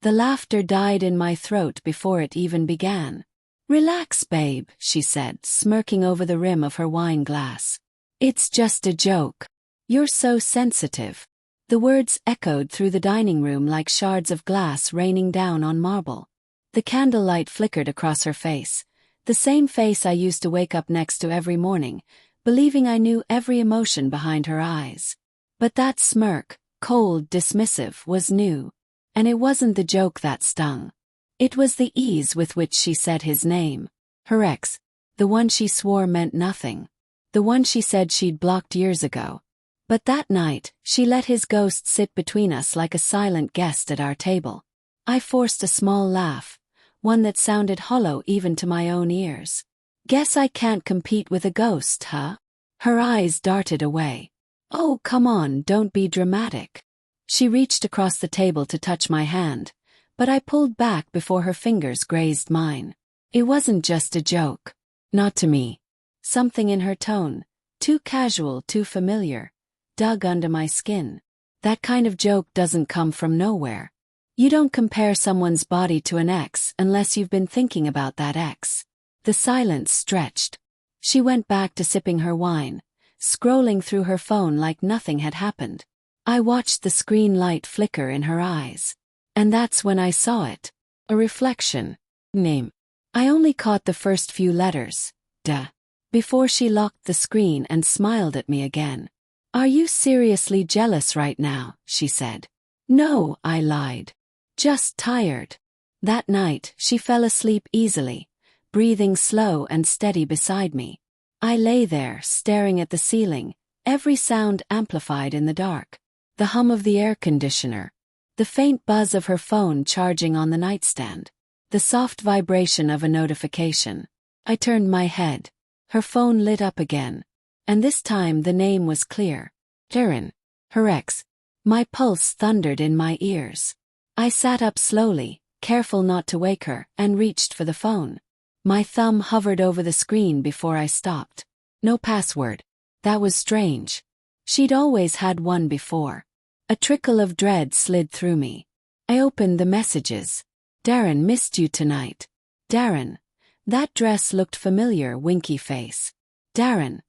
The laughter died in my throat before it even began. "Relax, babe," she said, smirking over the rim of her wine glass. "It's just a joke. You're so sensitive." The words echoed through the dining room like shards of glass raining down on marble. The candlelight flickered across her face, the same face I used to wake up next to every morning, believing I knew every emotion behind her eyes. But that smirk, cold, dismissive, was new. And it wasn't the joke that stung. It was the ease with which she said his name. Her ex, the one she swore meant nothing. The one she said she'd blocked years ago. But that night, she let his ghost sit between us like a silent guest at our table. I forced a small laugh, one that sounded hollow even to my own ears. "Guess I can't compete with a ghost, huh?" Her eyes darted away. "Oh, come on, don't be dramatic." She reached across the table to touch my hand, but I pulled back before her fingers grazed mine. It wasn't just a joke. Not to me. Something in her tone, too casual, too familiar, dug under my skin. That kind of joke doesn't come from nowhere. You don't compare someone's body to an ex unless you've been thinking about that ex. The silence stretched. She went back to sipping her wine, scrolling through her phone like nothing had happened. I watched the screen light flicker in her eyes. And that's when I saw it. A reflection. Name. I only caught the first few letters. Duh. Before she locked the screen and smiled at me again. "Are you seriously jealous right now?" she said. "No," I lied. "Just tired." That night, she fell asleep easily, breathing slow and steady beside me. I lay there, staring at the ceiling, every sound amplified in the dark. The hum of the air conditioner. The faint buzz of her phone charging on the nightstand. The soft vibration of a notification. I turned my head. Her phone lit up again. And this time the name was clear. Darren. Her ex. My pulse thundered in my ears. I sat up slowly, careful not to wake her, and reached for the phone. My thumb hovered over the screen before I stopped. No password. That was strange. She'd always had one before. A trickle of dread slid through me. I opened the messages. "Darren, missed you tonight." Darren. That dress looked familiar, winky face. Darren.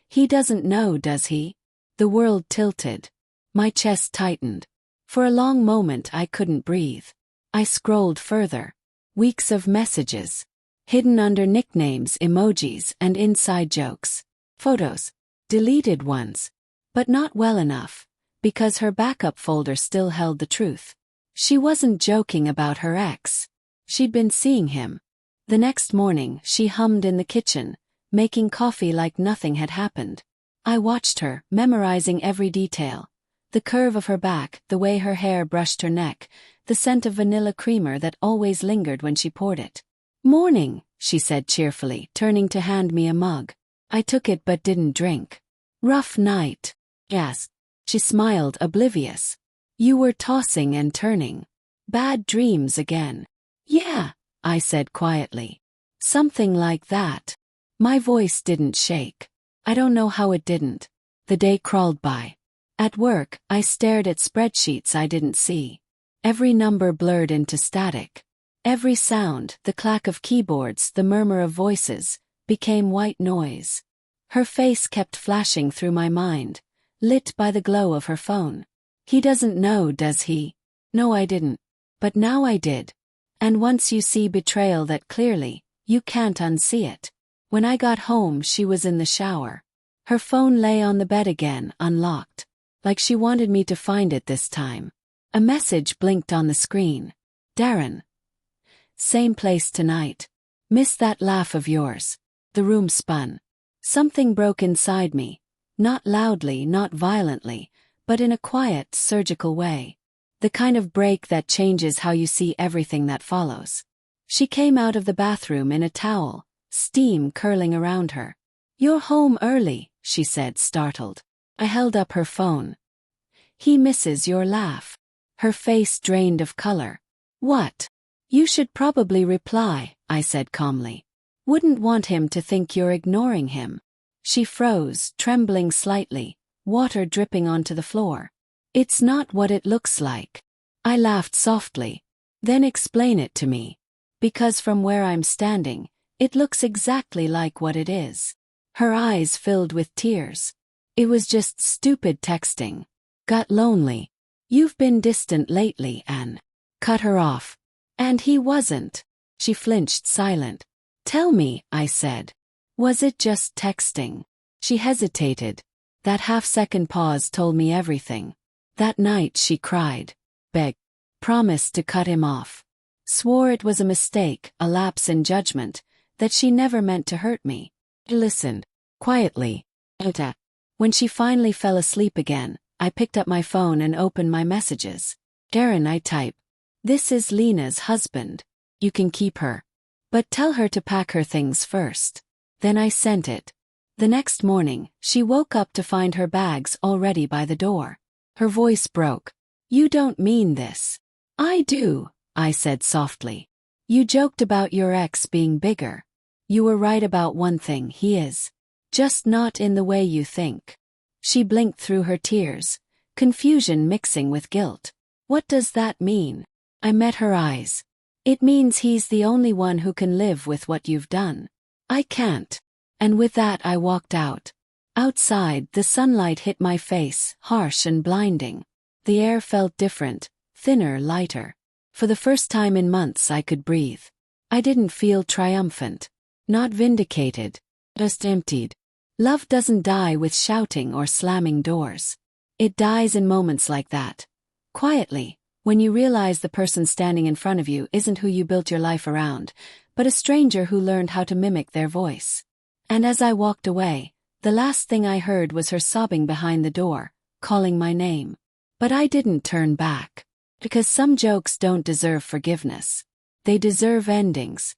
He doesn't know, does he? The world tilted. My chest tightened. For a long moment I couldn't breathe. I scrolled further. Weeks of messages. Hidden under nicknames, emojis, and inside jokes. Photos. Deleted ones. But not well enough, because her backup folder still held the truth. She wasn't joking about her ex. She'd been seeing him. The next morning, she hummed in the kitchen, making coffee like nothing had happened. I watched her, memorizing every detail. The curve of her back, the way her hair brushed her neck, the scent of vanilla creamer that always lingered when she poured it. "Morning," she said cheerfully, turning to hand me a mug. I took it but didn't drink. "Rough night?" "Yes." She smiled, oblivious. "You were tossing and turning. Bad dreams again?" "Yeah," I said quietly. "Something like that." My voice didn't shake. I don't know how it didn't. The day crawled by. At work, I stared at spreadsheets I didn't see. Every number blurred into static. Every sound, the clack of keyboards, the murmur of voices, became white noise. Her face kept flashing through my mind, lit by the glow of her phone. "He doesn't know, does he?" No, I didn't. But now I did. And once you see betrayal that clearly, you can't unsee it. When I got home, she was in the shower. Her phone lay on the bed again, unlocked. Like she wanted me to find it this time. A message blinked on the screen. "Darren. Same place tonight. Miss that laugh of yours." The room spun. Something broke inside me. Not loudly, not violently, but in a quiet, surgical way. The kind of break that changes how you see everything that follows. She came out of the bathroom in a towel, steam curling around her. "You're home early," she said, startled. I held up her phone. "He misses your laugh." Her face drained of color. "What?" "You should probably reply," I said calmly. "Wouldn't want him to think you're ignoring him." She froze, trembling slightly, water dripping onto the floor. "It's not what it looks like." I laughed softly. Then explain it to me. Because from where I'm standing, it looks exactly like what it is. Her eyes filled with tears. It was just stupid texting. Got lonely. You've been distant lately, Anne. Cut her off. And he wasn't. She flinched silent. Tell me, I said. Was it just texting? She hesitated. That half-second pause told me everything. That night she cried. Begged. Promised to cut him off. Swore it was a mistake, a lapse in judgment, that she never meant to hurt me. I listened. Quietly. When she finally fell asleep again, I picked up my phone and opened my messages. Aaron, I type. This is Lena's husband. You can keep her. But tell her to pack her things first. Then I sent it. The next morning, she woke up to find her bags already by the door. Her voice broke. You don't mean this. I do, I said softly. You joked about your ex being bigger. You were right about one thing, he is. Just not in the way you think. She blinked through her tears, confusion mixing with guilt. What does that mean? I met her eyes. It means he's the only one who can live with what you've done. I can't. And with that I walked out. Outside, the sunlight hit my face, harsh and blinding. The air felt different, thinner, lighter. For the first time in months I could breathe. I didn't feel triumphant. Not vindicated. Just emptied. Love doesn't die with shouting or slamming doors. It dies in moments like that. Quietly, when you realize the person standing in front of you isn't who you built your life around, but a stranger who learned how to mimic their voice. And as I walked away, the last thing I heard was her sobbing behind the door, calling my name. But I didn't turn back. Because some jokes don't deserve forgiveness. They deserve endings.